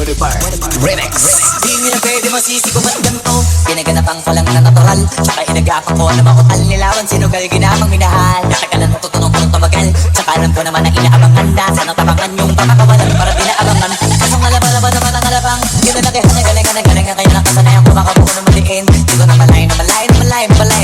Remix. Di nyo na pwede masisi kung ba't ganito. Pinaganapang palang na natural, tsaka inagapang ko na makutal. Nilawan sinugal, ginapang minahal. Nakakalan mo tutunong ko ng tumagal, tsaka alam ko naman ang inaabangan na sana tabangan yung papakawalan para di naabangan. Kasong malaba-laba naman ang alabang, yun na lakihan na galing kaya nakasanayan ko makabuo na maliin. Di ko na malayin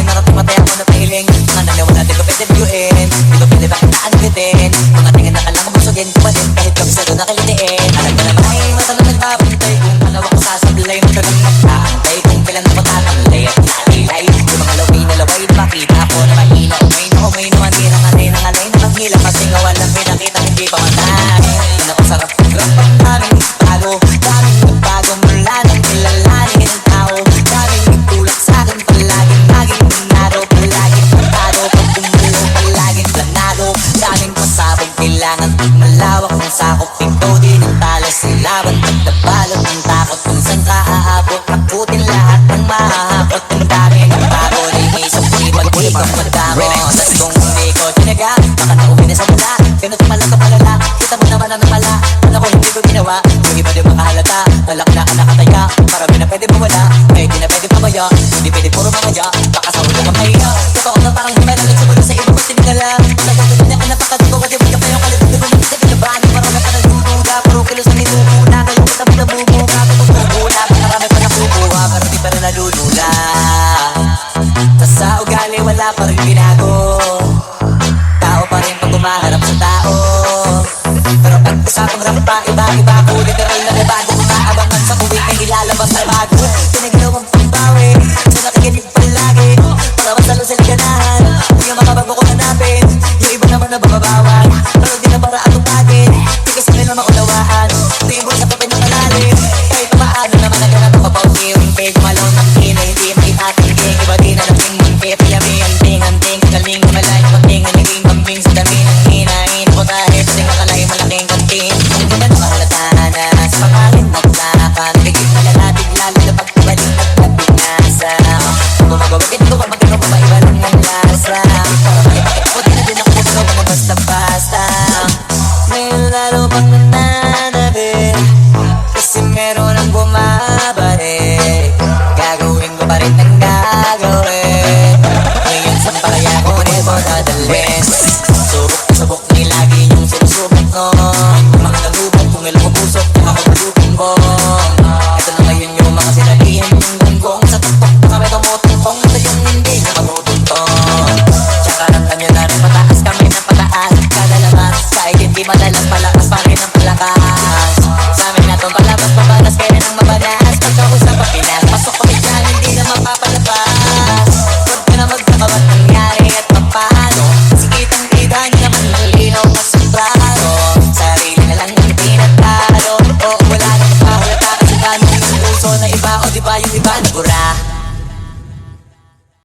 narating matay ako na piling. Mga naliwala di ko pwede biguin, di ko pwede bakit naalitin. Kung atingin na kalang busugin ko pa din, kahit kabisado na kilitiin. Alam ko naman ay masalang nagbabantay, kung alawa ko sasablay mo ka ng magkaantay. Kung kailan ako tatamlay at nalilay, yung mga laway na makita ko na mahina. Umay naman din ang alay na maghilang, kasi nga walang pinakita hindi pa matay. Pinakasarap grab ang daming bago, daming nagbago mula ng kilalanin ng tao. Daming nagtulak sa'kin palaging maging pinaro, palaging pantado, pag bumulo palaging planado. Daming pasabog kailangan malawak ng sakop, ikaw din ang talas silaban, pagdabalot ng takot. Kung saan ka aabot, takutin lahat ng mahahakot. Ang dami ng bago, linisok di pag-ikong magdamo. Tas kung hindi ko tinaga, baka nauwi na sa mula. Ganun pala ka palala, kita mo naman ang mala. Ano ko hindi ko ginawa, yung iba di makahalata. Talak na ka nakataya, marami na pwede mawala. Kahit di na pwede pabaya, hindi pwede puro mamaya. Baka sa ulo ka mahiya, totoo na parang himalang sumulong sa iba, ba't tinigala? Nagagawin na ka napakadigo, kasi wala pa yung kalito. Sa pinabahan, parang na ka nagduduga, puro kilos na nilubuna. Kayo kita mo na bumuga, kapag bubuna, marami pa nakukuha, pero di pa rin nalulula. Tas sa ugali wala pa rin binago, tao pa rin pag umaharap sa tao. Pero pag usapang rap pa, iba-iba, kulit na